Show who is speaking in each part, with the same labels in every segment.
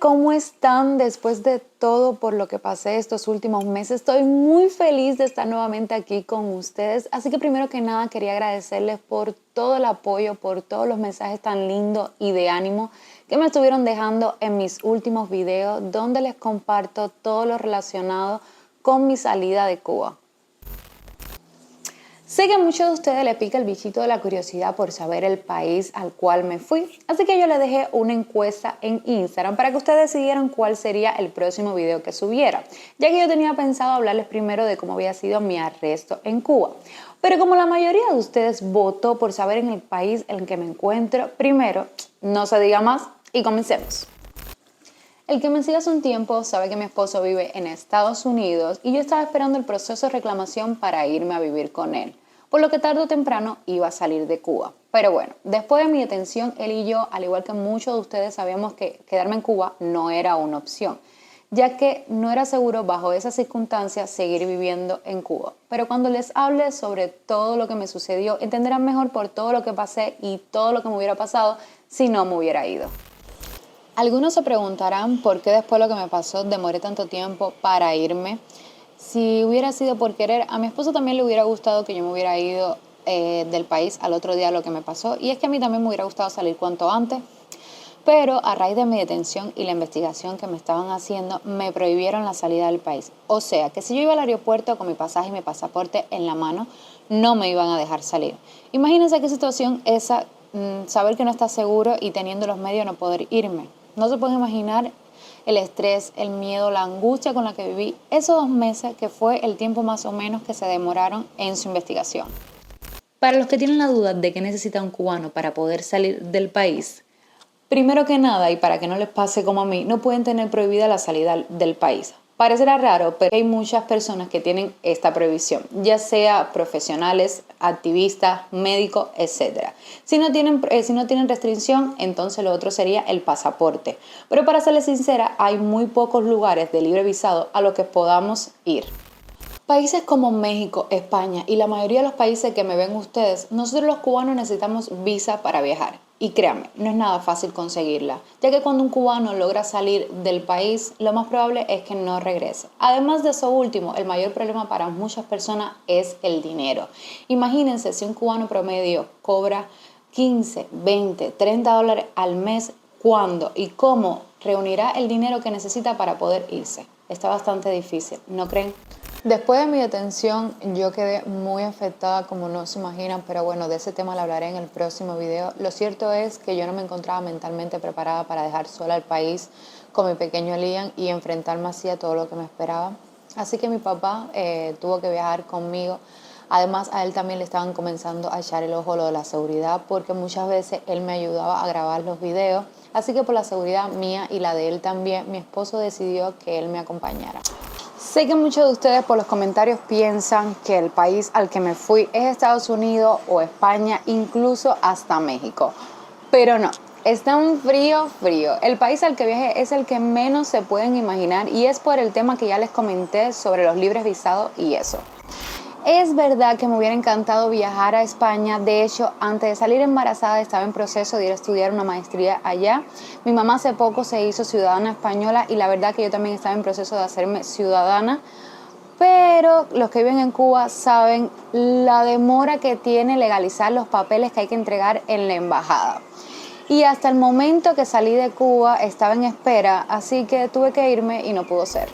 Speaker 1: ¿cómo están? Después de todo por lo que pasé estos últimos meses, estoy muy feliz de estar nuevamente aquí con ustedes. Así que primero que nada quería agradecerles por todo el apoyo, por todos los mensajes tan lindos y de ánimo que me estuvieron dejando en mis últimos videos, donde les comparto todo lo relacionado con mi salida de Cuba. Sé que a muchos de ustedes les pica el bichito de la curiosidad por saber el país al cual me fui, así que yo les dejé una encuesta en Instagram para que ustedes decidieran cuál sería el próximo video que subiera, ya que yo tenía pensado hablarles primero de cómo había sido mi arresto en Cuba. Pero como la mayoría de ustedes votó por saber en el país en el que me encuentro, primero, no se diga más y comencemos. El que me sigue hace un tiempo sabe que mi esposo vive en Estados Unidos y yo estaba esperando el proceso de reclamación para irme a vivir con él, por lo que tarde o temprano iba a salir de Cuba. Pero bueno, después de mi detención, él y yo, al igual que muchos de ustedes, sabíamos que quedarme en Cuba no era una opción, ya que no era seguro bajo esas circunstancias seguir viviendo en Cuba. Pero cuando les hable sobre todo lo que me sucedió, entenderán mejor por todo lo que pasé y todo lo que me hubiera pasado si no me hubiera ido. Algunos se preguntarán por qué después de lo que me pasó demoré tanto tiempo para irme. Si hubiera sido por querer, a mi esposo también le hubiera gustado que yo me hubiera ido del país al otro día de lo que me pasó. Y es que a mí también me hubiera gustado salir cuanto antes. Pero a raíz de mi detención y la investigación que me estaban haciendo, me prohibieron la salida del país. O sea, que si yo iba al aeropuerto con mi pasaje y mi pasaporte en la mano, no me iban a dejar salir. Imagínense qué situación esa, saber que no está seguro y teniendo los medios no poder irme. No se pueden imaginar el estrés, el miedo, la angustia con la que viví esos 2 meses, que fue el tiempo más o menos que se demoraron en su investigación. Para los que tienen la duda de qué necesita un cubano para poder salir del país, primero que nada, y para que no les pase como a mí, no pueden tener prohibida la salida del país. Parecerá raro, pero hay muchas personas que tienen esta prohibición, ya sea profesionales, activistas, médicos, etc. Si no tienen restricción, entonces lo otro sería el pasaporte. Pero para serles sincera, hay muy pocos lugares de libre visado a los que podamos ir. Países como México, España y la mayoría de los países que me ven ustedes, nosotros los cubanos necesitamos visa para viajar. Y créanme, no es nada fácil conseguirla, ya que cuando un cubano logra salir del país, lo más probable es que no regrese. Además de eso último, el mayor problema para muchas personas es el dinero. Imagínense si un cubano promedio cobra 15, 20, 30 dólares al mes, ¿cuándo y cómo reunirá el dinero que necesita para poder irse? Está bastante difícil, ¿no creen? Después de mi detención yo quedé muy afectada, como no se imaginan, pero bueno, de ese tema lo hablaré en el próximo video. Lo cierto es que yo no me encontraba mentalmente preparada para dejar sola el país con mi pequeño Liam y enfrentarme así a todo lo que me esperaba. Así que mi papá tuvo que viajar conmigo. Además, a él también le estaban comenzando a echar el ojo lo de la seguridad, porque muchas veces él me ayudaba a grabar los videos. Así que por la seguridad mía y la de él también, mi esposo decidió que él me acompañara. Sé que muchos de ustedes por los comentarios piensan que el país al que me fui es Estados Unidos o España, incluso hasta México. Pero no, está un frío. El país al que viajé es el que menos se pueden imaginar y es por el tema que ya les comenté sobre los libres visados y eso. Es verdad que me hubiera encantado viajar a España. De hecho, antes de salir embarazada estaba en proceso de ir a estudiar una maestría allá. Mi mamá hace poco se hizo ciudadana española y la verdad que yo también estaba en proceso de hacerme ciudadana. Pero los que viven en Cuba saben la demora que tiene legalizar los papeles que hay que entregar en la embajada. Y hasta el momento que salí de Cuba estaba en espera, así que tuve que irme y no pudo ser.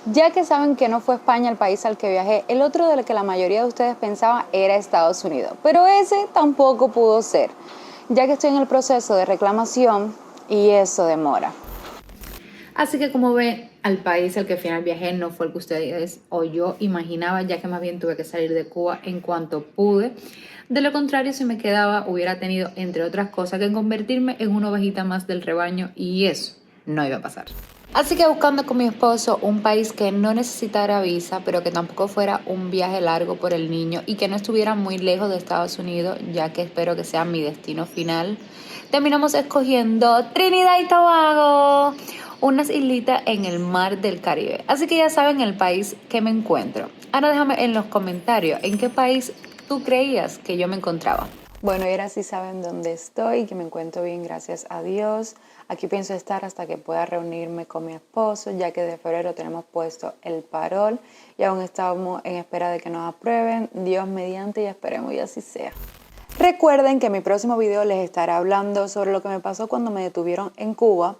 Speaker 1: Ya que saben que no fue España el país al que viajé, el otro del que la mayoría de ustedes pensaba era Estados Unidos. Pero ese tampoco pudo ser, ya que estoy en el proceso de reclamación y eso demora. Así que como ven, al país al que al final viajé no fue el que ustedes o yo imaginaba, ya que más bien tuve que salir de Cuba en cuanto pude. De lo contrario, si me quedaba, hubiera tenido, entre otras cosas, que convertirme en una ovejita más del rebaño y eso no iba a pasar. Así que buscando con mi esposo un país que no necesitara visa, pero que tampoco fuera un viaje largo por el niño y que no estuviera muy lejos de Estados Unidos, ya que espero que sea mi destino final, terminamos escogiendo Trinidad y Tobago, unas islitas en el mar del Caribe. Así que ya saben el país que me encuentro. Ahora déjame en los comentarios en qué país tú creías que yo me encontraba. Bueno, y ahora sí saben dónde estoy, que me encuentro bien, gracias a Dios. Aquí pienso estar hasta que pueda reunirme con mi esposo, ya que de febrero tenemos puesto el parol y aún estamos en espera de que nos aprueben. Dios mediante y esperemos y así sea. Recuerden que en mi próximo video les estaré hablando sobre lo que me pasó cuando me detuvieron en Cuba,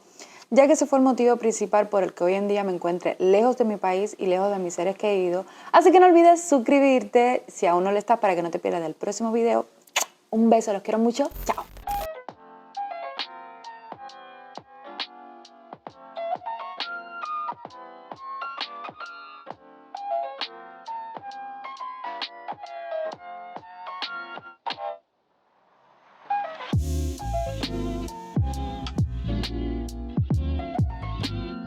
Speaker 1: ya que ese fue el motivo principal por el que hoy en día me encuentre lejos de mi país y lejos de mis seres queridos. Así que no olvides suscribirte si aún no lo estás para que no te pierdas el próximo video. Un beso, los quiero mucho. Chao.